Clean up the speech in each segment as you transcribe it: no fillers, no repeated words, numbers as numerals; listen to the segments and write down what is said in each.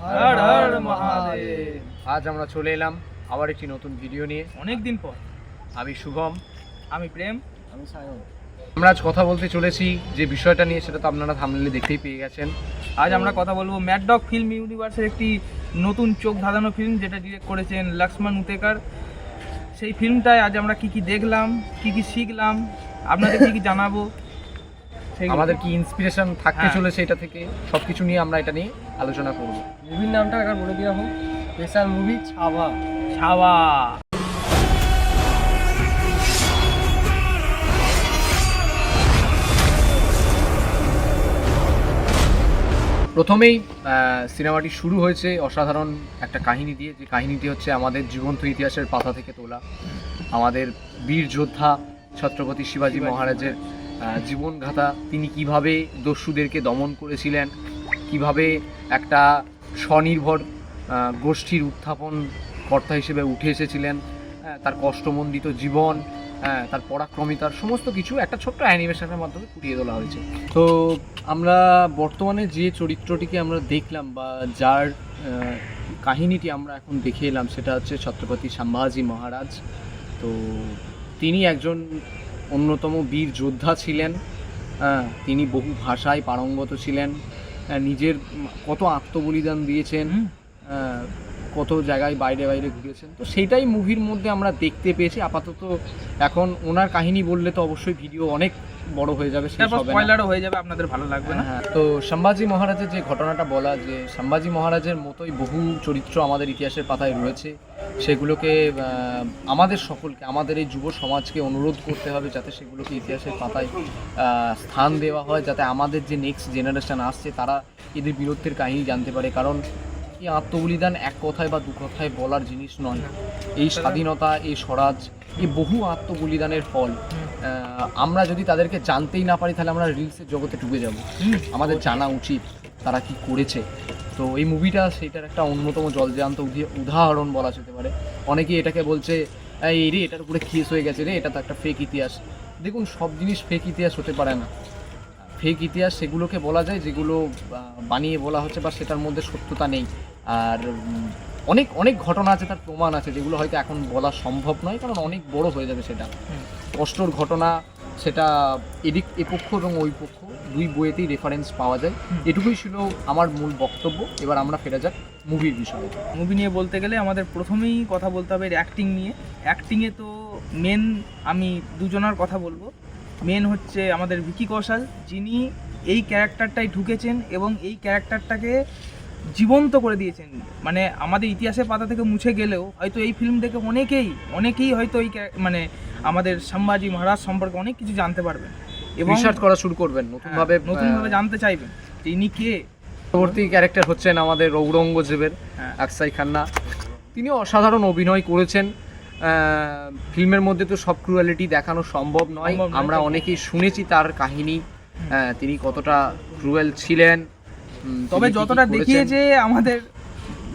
হর হর মহাদেব। আজ আমরা চলে এলাম আবার একটি নতুন ভিডিও নিয়ে। অনেক দিন পর। আমি শুভম, আমি প্রেম। আমি সায়ন। আমরা আজ কথা বলতে চলেছি যে বিষয়টা নিয়ে, সেটা তো আপনারা থাম্বনেলে দেখতেই পেয়ে গেছেন। আজ আমরা কথা বলবো ম্যাড ডগ ফিল্ম ইউনিভার্সের একটি নতুন চোখ ধাঁধানো ফিল্ম, যেটা ডিরেক্ট করেছেন লক্ষ্মণ উতেকার। সেই ফিল্মটায় আজ আমরা কি কি দেখলাম, কি কি শিখলাম, আপনাদের কি কি জানাবো, সেইগুলো। আমাদের কি ইন্সপিরেশন থাকতে হ্যাঁ। চলেছে এটা থেকে, সব কিছু নিয়ে আমরা এটা নিয়ে আলোচনা করব। মুভির নামটা একবার বলে দেওয়া হোক। স্পেশাল মুভি ছাওয়া। ছাওয়া। প্রথমেই সিনেমাটি শুরু হয়েছে অসাধারণ একটা কাহিনী দিয়ে, যে কাহিনীটি হচ্ছে আমাদের জীবন্ত ইতিহাসের পাতা থেকে তোলা। আমাদের বীর যোদ্ধা ছত্রপতি শিবাজি মহারাজের জীবনগাথা, তিনি কিভাবে দস্যুদেরকে দমন করেছিলেন, কিভাবে একটা স্বনির্ভর গোষ্ঠীর উত্থাপন কর্তা হিসেবে উঠে এসেছিলেন, তার কষ্টমণ্ডিত জীবন, তার পরাক্রমিতার সমস্ত কিছু একটা ছোট্ট অ্যানিমেশনের মাধ্যমে ফুটিয়ে তোলা হয়েছে। তো আমরা বর্তমানে যে চরিত্রটিকে আমরা দেখলাম বা যার কাহিনীটি আমরা এখন দেখে এলাম, সেটা হচ্ছে ছত্রপতি সম্ভাজি মহারাজ। তো তিনি একজন অন্যতম বীর যোদ্ধা ছিলেন। তিনি বহু ভাষায় পারঙ্গত ছিলেন, নিজের কত আত্মবলিদান দিয়েছেন, কত জায়গায় বাইরে বাইরে ঘুরেছেন। তো সেইটাই মুভির মধ্যে আমরা দেখতে পেয়েছি। আপাতত এখন ওনার কাহিনী বললে তো অবশ্যই ভিডিও অনেক বড় হয়ে যাবে, শেষ তারপর হবে না। স্পয়লারও হয়ে যাবে, আপনাদের ভালো লাগবে না। হ্যাঁ, তো সম্ভাজি মহারাজের যে ঘটনাটা বলা, যে সম্ভাজি মহারাজের মতোই বহু চরিত্র আমাদের ইতিহাসের পাতায় রয়েছে। সেগুলোকে আমাদের সকলকে, আমাদের এই যুব সমাজকে অনুরোধ করতে হবে যাতে সেগুলোকে ইতিহাসের পাতায় স্থান দেওয়া হয়, যাতে আমাদের যে নেক্সট জেনারেশন আসছে তারা এদের বীরত্বের কাহিনী জানতে পারে। কারণ এই আত্মবলিদান এক কথায় বা দু কথায় বলার জিনিস নয়। এই স্বাধীনতা, এই স্বরাজ, এই বহু আত্মবলিদানের ফল। আমরা যদি তাদেরকে জানতেই না পারি, তাহলে আমরা রিলসের জগতে ডুবে যাব। আমাদের জানা উচিত তারা কি করেছে। তো এই মুভিটা সেটার একটা অন্যতম জলজ্যান্ত উদাহরণ বলা যেতে পারে। অনেকেই এটাকে বলছে এই রে, এটার উপরে কেস হয়ে গেছে রে, এটা তো একটা ফেক ইতিহাস। দেখুন, সব জিনিস ফেক ইতিহাস হতে পারে না। ফেক ইতিহাস সেগুলোকে বলা যায় যেগুলো বানিয়ে বলা হচ্ছে বা সেটার মধ্যে সত্যতা নেই। আর অনেক অনেক ঘটনা আছে, তার প্রমাণ আছে, যেগুলো হয়তো এখন বলা সম্ভব নয়, কারণ অনেক বড় হয়ে যাবে সেটা। কষ্টর ঘটনা, সেটা এ পক্ষ এবং ওই পক্ষ দুই বইয়েতেই রেফারেন্স পাওয়া যায়। এটুকুই ছিল আমার মূল বক্তব্য। এবার আমরা ফেরা যাক মুভির বিষয়ে। মুভি নিয়ে বলতে গেলে আমাদের প্রথমেই কথা বলতে হবে অ্যাক্টিং নিয়ে। অ্যাক্টিংয়ে তো মেন আমি দুজনার কথা বলবো। মেন হচ্ছে আমাদের ভিকি কৌশল, যিনি এই ক্যারেক্টারটাই ঢুকেছেন এবং এই ক্যারেক্টারটাকে জীবন্ত করে দিয়েছেন। মানে আমাদের ইতিহাসের পাতা থেকে মুছে গেলেও হয়তো এই ফিল্ম দেখে অনেকেই হয়তো এই মানে আমাদের সম্ভাজি মহারাজ সম্পর্কে অনেক কিছু জানতে পারবেন এবং রিসার্চ করা শুরু করবেন, নতুনভাবে জানতে চাইবেন তিনি কে। পরবর্তী ক্যারেক্টার হচ্ছেন আমাদের ঔরঙ্গজেবের আকসাই খান্না। তিনিও অসাধারণ অভিনয় করেছেন। ফিল্মের মধ্যে তো সব ক্রুয়ালিটি দেখানো সম্ভব নয়। আমরা অনেকেই শুনেছি তার কাহিনী, তিনি কতটা ক্রুয়েল ছিলেন। তবে যতটা দেখিয়েছে আমাদের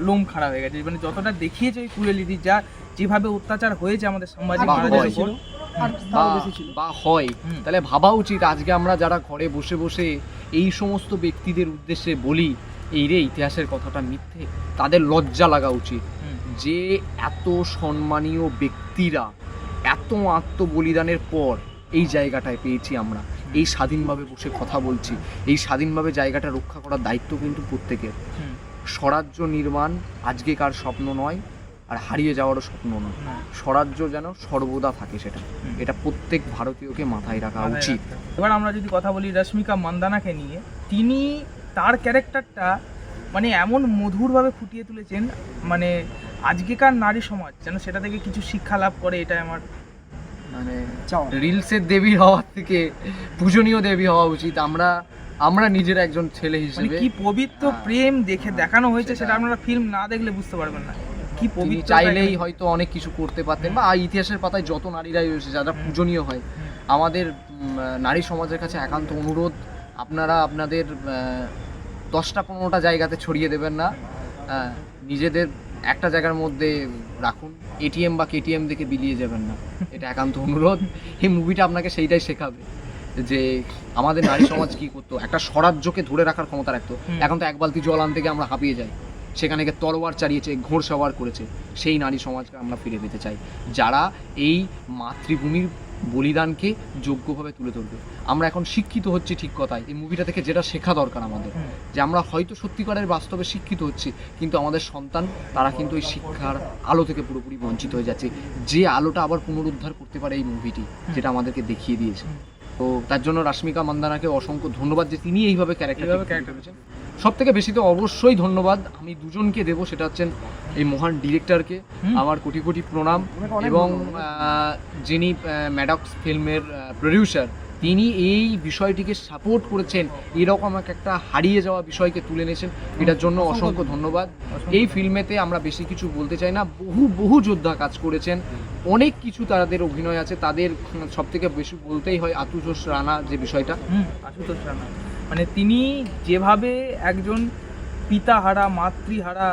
লোম খারাপ হয়ে গেছে। মানে যতটা দেখিয়েছে ওই ক্রুয়েলিটি, যা যেভাবে অত্যাচার হয়েছে আমাদের সম্ভাজি মহারাজের উপর বা হয়, তাহলে ভাবা উচিত আজকে আমরা যারা ঘরে বসে বসে এই সমস্ত ব্যক্তিদের উদ্দেশ্যে বলি এই রে ইতিহাসের কথাটা মিথ্যে, তাদের লজ্জা লাগা উচিত যে এত সম্মানীয় ব্যক্তিরা এত আত্মবলিদানের পর এই জায়গাটায় পেয়েছি আমরা। এই স্বাধীনভাবে বসে কথা বলছি, এই স্বাধীনভাবে জায়গাটা রক্ষা করার দায়িত্ব কিন্তু প্রত্যেকের। স্বরাজ্য নির্মাণ আজকেকার স্বপ্ন নয়, আর হারিয়ে যাওয়ারও স্বপ্ন নয়। স্বরাজ্য যেন সর্বদা থাকে, সেটা এটা প্রত্যেক ভারতীয়কে মাথায় রাখা উচিত। এবার আমরা যদি কথা বলি রশ্মিকা মান্দানাকে নিয়ে, তিনি তার ক্যারেক্টারটা মানে এমন মধুরভাবে ফুটিয়ে তুলেছেন, মানে আজকেকার নারী সমাজ যেন সেটা থেকে কিছু শিক্ষা লাভ করে, এটাই আমার মানে রিলসের দেবী হওয়ার থেকে পূজনীয় দেবী হওয়া উচিত। আমরা নিজের একজন ছেলে হিসেবে কি পবিত্র প্রেম দেখানো হয়েছে, সেটা আপনারা ফিল্ম না দেখলে বুঝতে পারবেন না। কি পবিত্র, চাইলেই হয়তো অনেক কিছু করতে পারতেন। বা ইতিহাসের পাতায় যত নারীরাই রয়েছে যারা পূজনীয় হয়, আমাদের নারী সমাজের কাছে একান্ত অনুরোধ, আপনারা আপনাদের 10টা-15টা জায়গাতে ছড়িয়ে দেবেন না, নিজেদের একটা জায়গার মধ্যে রাখুন। এটিএম বা কেটিএম দেখে বিলিয়ে যাবেন না, এটা একান্ত অনুরোধ। এই মুভিটা আপনাকে সেইটাই শেখাবে যে আমাদের নারী সমাজ কি করতো, একটা স্বরাজ্যকে ধরে রাখার ক্ষমতা রাখতো। এখন তো এক বালতি জল আনতে গিয়ে আমরা হাঁপিয়ে যাই। সেখানে গিয়ে তলোয়ার চালিয়েছে, ঘোড়সওয়ার করেছে, সেই নারী সমাজকে আমরা ফিরে পেতে চাই, যারা এই মাতৃভূমির বলিদানকে যোগ্যভাবে তুলে ধরবে। আমরা এখন শিক্ষিত হচ্ছি ঠিক কথাই, এই মুভিটা থেকে যেটা শেখা দরকার আমাদের, যে আমরা হয়তো সত্যিকারের বাস্তবে শিক্ষিত হচ্ছি, কিন্তু আমাদের সন্তান তারা কিন্তু এই শিক্ষার আলো থেকে পুরোপুরি বঞ্চিত হয়ে যাচ্ছে, যে আলোটা আবার পুনরুদ্ধার করতে পারে এই মুভিটি, যেটা আমাদেরকে দেখিয়ে দিয়েছে। তো তার জন্য রাশ্মিকা মান্দানাকে অসংখ্য ধন্যবাদ যে তিনি এইভাবে ক্যারেক্টার করেছেন। সব থেকে বেশি তো অবশ্যই ধন্যবাদ আমি দুজনকে দেবো, সেটা হচ্ছেন এই মহান ডিরেক্টরকে আমার কোটি কোটি প্রণাম, এবং যিনি ম্যাডক্স ফিল্মের প্রডিউসার, তিনি এই বিষয়টিকে সাপোর্ট করেছেন, এরকম একটা হারিয়ে যাওয়া বিষয়কে তুলে এনেছেন, এটার জন্য অসংখ্য ধন্যবাদ। এই ফিল্মেতে আমরা বেশি কিছু বলতে চাই না, বহু যোদ্ধা কাজ করেছেন, অনেক কিছু তাদের অভিনয় আছে, তাদের সব থেকে বেশি বলতেই হয় আশুতোষ রানা যে বিষয়টা। আশুতোষ রানা মানে তিনি যেভাবে একজন পিতাহারা মাতৃহারা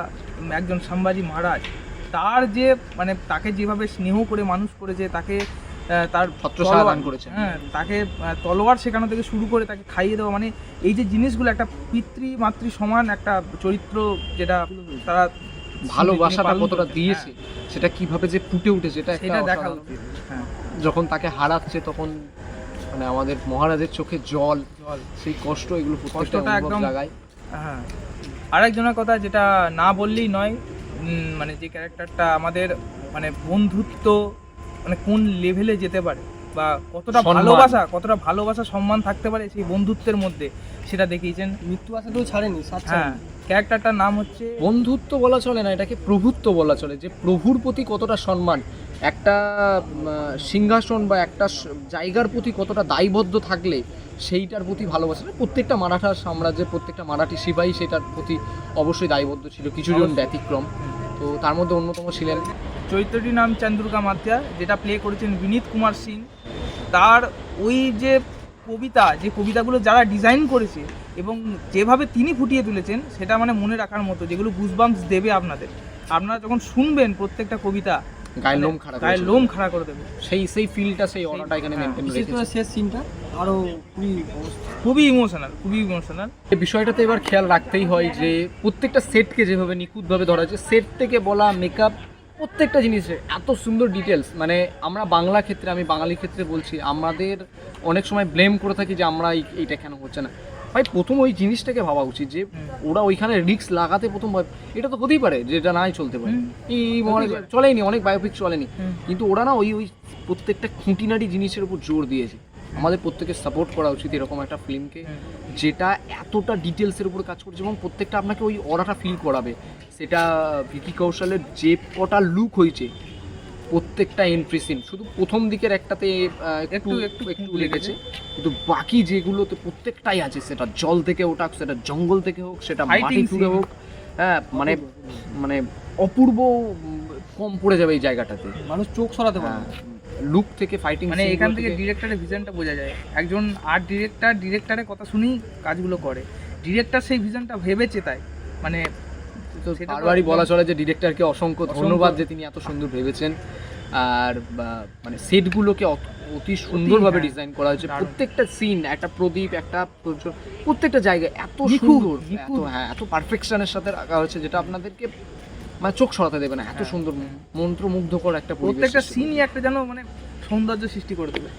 একজন সম্ভাজি মহারাজ, তার যে মানে তাকে যেভাবে স্নেহ করে মানুষ করেছে, তাকে তার ছত্রছায়া দান করেছে, তাকে তলোয়ার শেখানো থেকে শুরু করে তাকে খাইয়ে দেওয়া, মানে এই যে জিনিসগুলো একটা পিতৃ মাতৃ সমান একটা চরিত্র, যেটা তারা ভালোবাসাটা কতটা দিয়েছে, সেটা কিভাবে যে ফুটে উঠেছে, এটা দেখা উচিত। যখন তাকে হারাচ্ছে তখন মানে আমাদের মহারাজের চোখে জল, সেই কষ্ট, এগুলো কষ্টটা একদম জায়গায়। হ্যাঁ, আরেকজনের কথা যেটা না বললেই নয়, মানে যে ক্যারেক্টারটা আমাদের মানে বন্ধুত্ব মানে কোন লেভেলে যেতে পারে, বা কতটা ভালোবাসা সম্মান থাকতে পারে সেই বন্ধুত্বের মধ্যে, সেটা দেখিয়েছেন। মৃত্যু আশাতেও ছাড়েনি। হ্যাঁ, ক্যারেক্টারটার নাম হচ্ছে, বন্ধুত্ব বলা চলে না, এটাকে প্রভুত্ব বলা চলে, যে প্রভুর প্রতি কতটা সম্মান, একটা সিংহাসন বা একটা জায়গার প্রতি কতটা দায়বদ্ধ থাকলে সেইটার প্রতি ভালোবাসা। প্রত্যেকটা মারাঠা সাম্রাজ্যের প্রত্যেকটা মারাঠি সিপাহী সেটার প্রতি অবশ্যই দায়বদ্ধ ছিল, কিছুজন ব্যতিক্রম, তো তার মধ্যে অন্যতম ছিলেন। চরিত্রটির নাম চন্দ্রিকা মাত্যা, যেটা প্লে করেছেন বিনীত কুমার সিং। তার ওই যে কবিতাগুলো যারা ডিজাইন করেছে এবং যেভাবে তিনি ফুটিয়ে তুলেছেন, সেটা মানে মনে রাখার মতো, যেগুলো গুজবাম্পস দেবে আপনারা যখন শুনবেন প্রত্যেকটা কবিতা গায়ের লোম খাড়া করে দেবে। সেই ফিলটা, সেই অরাটা এখানে মেইনটেইন রেখেছে। শেষ সিনটা আরো খুবই ইমোশনাল। এই বিষয়টাতে এবার খেয়াল রাখতেই হয় যে প্রত্যেকটা সেটকে যেভাবে নিখুঁতভাবে ধরা হয়েছে, সেট থেকে বলা, মেকআপ, প্রত্যেকটা জিনিসের এত সুন্দর ডিটেলস। মানে আমরা আমি বাঙালি ক্ষেত্রে বলছি, আমাদের অনেক সময় ব্লেম করে থাকি যে আমরা এইটা কেন হচ্ছে না। ভাই প্রথম ওই জিনিসটাকে ভাবা উচিত যে ওরা ওইখানে রিস্ক লাগাতে প্রথম এটা তো হতেই পারে যে এটা নাই চলতে পারে, এই চলেনি, অনেক বায়োপিক চলেনি, কিন্তু ওরা না ওই প্রত্যেকটা খুঁটিনাটি জিনিসের উপর জোর দিয়েছে। আমাদের প্রত্যেকের সাপোর্ট করা উচিত এরকম একটা ফিল্মকে, যেটা এতটা ডিটেলসের উপর কাজ করছে এবং প্রত্যেকটা আপনাকে ওই অরাটা ফিল করাবে। সেটা ভিকি কৌশলের যে কটা লুক হয়েছে, প্রত্যেকটা এন্ট্রি সিন, শুধু প্রথম দিকের একটাতে একটু লেগেছে, কিন্তু বাকি যেগুলোতে প্রত্যেকটাই আছে, সেটা জল থেকে ওঠা, সেটা জঙ্গল থেকে হোক, সেটা মাটি থেকে হোক, হ্যাঁ মানে অপূর্ব কম পড়ে যাবে এই জায়গাটাতে, মানুষ চোখ সরাতে পারে। লুক থেকে ফাইটিং, মানে এখান থেকে ডিরেক্টরের ভিশনটা বোঝা যায়। একজন আর্ট ডিরেক্টরের কথা শুনেই কাজগুলো করে, ডিরেক্টর সেই ভিশনটা ভেবেছে, তাই মানে বারবারই বলা চলে যে ডিরেক্টরকে অসংখ্য ধন্যবাদ যে তিনি এত সুন্দর ভেবেছেন। আর মানে সেটগুলোকে অতি সুন্দরভাবে ডিজাইন করা হয়েছে, প্রত্যেকটা সিন, একটা প্রদীপ, একটা প্রত্যেকটা জায়গায় এত সুন্দর, এত পারফেকশনের সাথে রাখা হয়েছে, যেটা আপনাদেরকে মানে চোখ সরাতে দেবে না, এত সুন্দর মন্ত্রমুগ্ধকর একটা প্রত্যেকটা সিনই একটা যেন মানে সৌন্দর্য সৃষ্টি করে দেবে।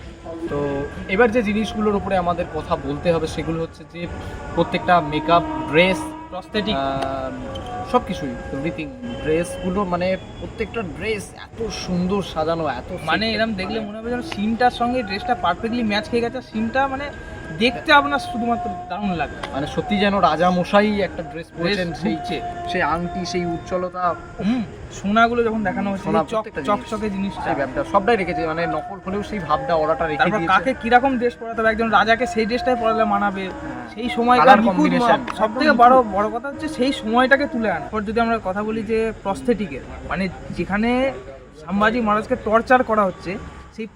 তো এবার যে জিনিসগুলোর উপরে আমাদের কথা বলতে হবে সেগুলো হচ্ছে যে প্রত্যেকটা মেকআপ, ড্রেস, প্রস্থেটিক, সব কিছুই, এভরিথিং, ড্রেসগুলো, মানে প্রত্যেকটা ড্রেস এত সুন্দর সাজানো, এত মানে এরকম দেখলে মনে হবে যেন সিনটার সঙ্গে ড্রেসটা পারফেক্টলি ম্যাচ খেয়ে গেছে, সিনটা মানে দেখতে আপনার শুধুমাত্র দারুণ লাগে, মানে সত্যি যেন রাজা মশাই একটা ড্রেস পরেছেন, সেই আংটি, সেই উজ্জ্বলতা, সোনাগুলো যখন দেখানো হচ্ছে, চকচকে জিনিসটা, সবটাই রেখেছে, মানে নকল হলেও সেই ভাবটা ওরাটা রেখে দিয়েছে। কাকে কিরকম ড্রেস পরাতে হবে, একজন রাজাকে সেই ড্রেসটাই পরালে মানাবে, সেই সময়কার কম্বিনেশন। সবথেকে বড় কথা হচ্ছে সেই সময়টাকে তুলে আনা। পর যদি আমরা কথা বলি যে প্রস্থেটিকের, মানে যেখানে সম্ভাজি মহারাজকে টর্চার করা হচ্ছে, সেই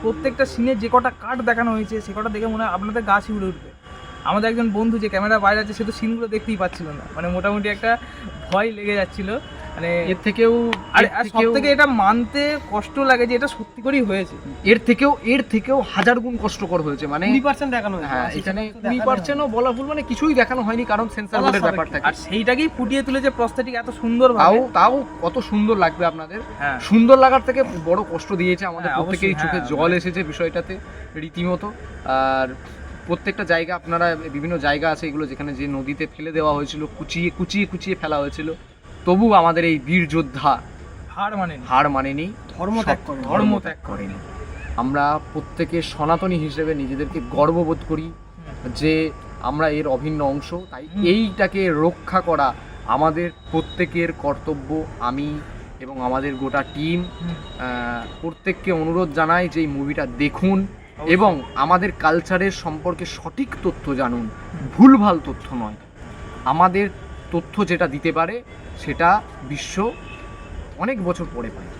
প্রত্যেকটা সিনে যে কটা কাট দেখানো হয়েছে, সে কটা দেখে মনে হয় আপনাদের গা শিউরে উঠবে। আমাদের একজন বন্ধু যে ক্যামেরা বাইরে আছে, সে তো সিনগুলো দেখতেই পাচ্ছিল না, মানে মোটামুটি একটা ভয় লেগে যাচ্ছিল। মানে এর থেকেও সব থেকে এটা মানতে কষ্ট লাগে যে এটা সত্যি করেই হয়েছে। এর থেকেও হাজার গুণ কষ্টকর হয়েছে। মানে 20% দেখানো হয়েছে। হ্যাঁ, এখানে 20%ও বলা ভুল, মানে কিছুই দেখানো হয়নি, কারণ সেন্সর বোর্ডের ব্যাপার থাকে। আর সেইটাকেই ফুটিয়ে তুলেছে প্রস্থেটিক এত সুন্দর ভাবে। তাও কত সুন্দর লাগবে আপনাদের। হ্যাঁ। সুন্দর লাগার থেকে বড় কষ্ট দিয়েছে আমাদের, হ্যাঁ, প্রত্যেকেরই অবশ্যই, চোখে হ্যাঁ। জল এসেছে বিষয়টাতে রীতিমতো। আর প্রত্যেকটা জায়গা, আপনারা বিভিন্ন জায়গা আছে এগুলো যেখানে যে নদীতে ফেলে দেওয়া হয়েছিল, কুচিয়ে ফেলা হয়েছিল, তবু আমাদের এই বীর যোদ্ধা হার মানেনি, ধর্ম ত্যাগ করেনি। আমরা প্রত্যেকে সনাতনী হিসেবে নিজেদেরকে গর্ববোধ করি যে আমরা এর অভিন্ন অংশ। তাই এইটাকে রক্ষা করা আমাদের প্রত্যেকের কর্তব্য। আমি এবং আমাদের গোটা টিম প্রত্যেককে অনুরোধ জানাই যে এই মুভিটা দেখুন এবং আমাদের কালচারের সম্পর্কে সঠিক তথ্য জানুন, ভুলভাল তথ্য নয়। আমাদের তথ্য যেটা দিতে পারে সেটা বিশ্ব অনেক বছর পরে পায়।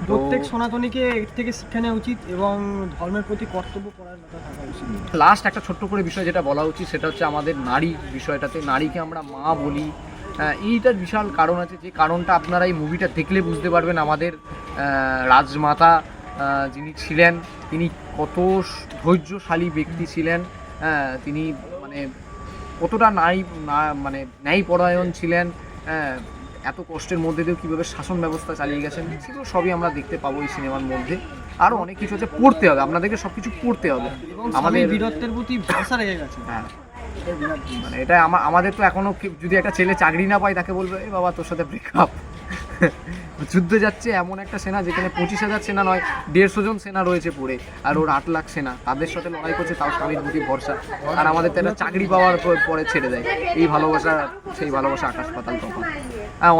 প্রত্যেক সনাতনীকে এর থেকে শিক্ষা নেওয়া উচিত এবং ধর্মের প্রতি কর্তব্য পরায়ণতা থাকা উচিত। লাস্ট একটা ছোট্ট করে বিষয় যেটা বলা উচিত সেটা হচ্ছে আমাদের নারী বিষয়টাতে। নারীকে আমরা মা বলি, এইটার বিশাল কারণ আছে, যে কারণটা আপনারা এই মুভিটা দেখলে বুঝতে পারবেন। আমাদের রাজমাতা যিনি ছিলেন, তিনি কত ধৈর্যশালী ব্যক্তি ছিলেন। তিনি মানে কতটা মানে ন্যায়পরায়ণ ছিলেন। এত কষ্টের মধ্যে দিয়েও কীভাবে শাসন ব্যবস্থা চালিয়ে গেছেন, সেগুলো সবই আমরা দেখতে পাবো এই সিনেমার মধ্যে। আরও অনেক কিছু আছে, পড়তে হবে, আপনাদেরকে সব কিছু পড়তে হবে। আমাদের বীরত্বের প্রতি ভরসা রেখে গেছে। হ্যাঁ, মানে এটা আমাদের তো এখনো যদি একটা ছেলে চাকরি না পায় তাকে বলবে এ বাবা তোর সাথে ব্রেকআপ। যুদ্ধে যাচ্ছে এমন একটা সেনা যেখানে 25,000 সেনা নয়, 150 জন সেনা রয়েছে পড়ে, আর ওর 8 লাখ সেনা, তাদের সাথে লড়াই করছে, তাও স্বামীর প্রতি ভরসা। আর আমাদের তো একটা চাকরি পাওয়ার পরে ছেড়ে দেয়। এই ভালোবাসা, সেই ভালোবাসা আকাশ পাতাল তখন।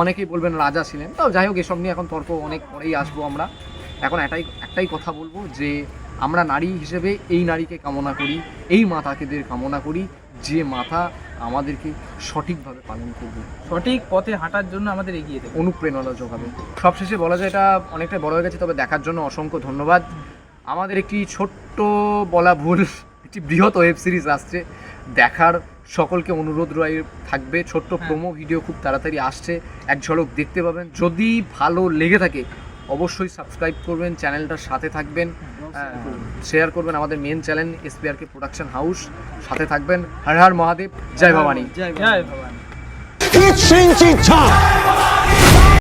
অনেকেই বলবেন রাজা ছিলেন, তাও যাই হোক, এসব নিয়ে এখন তর্ক অনেক পরেই আসবো আমরা। এখন একটাই কথা বলবো যে আমরা নারী হিসেবে এই নারীকে কামনা করি, এই মাতাকেদের কামনা করি, যে মাতা আমাদেরকে সঠিকভাবে পালন করবে, সঠিক পথে হাঁটার জন্য আমাদের এগিয়ে দেবে, অনুপ্রেরণা যোগাবে। সবশেষে বলা যায় এটা অনেকটা বড় হয়ে গেছে, তবে দেখার জন্য অসংখ্য ধন্যবাদ। আমাদের একটি ছোট্ট বলা ভুল, একটি বৃহৎ ওয়েব সিরিজ আসছে, দেখার সকলকে অনুরোধ থাকবে। ছোট্ট প্রোমো ভিডিও খুব তাড়াতাড়ি আসছে, এক ঝলক দেখতে পাবেন। যদি ভালো লেগে থাকে অবশ্যই সাবস্ক্রাইব করবেন, চ্যানেলটার সাথে থাকবেন, শেয়ার করবেন আমাদের main channel SPRK production house, সাথে থাকবেন। হর হর মহাদেব, জয় ভবানী। জয় ভবানী।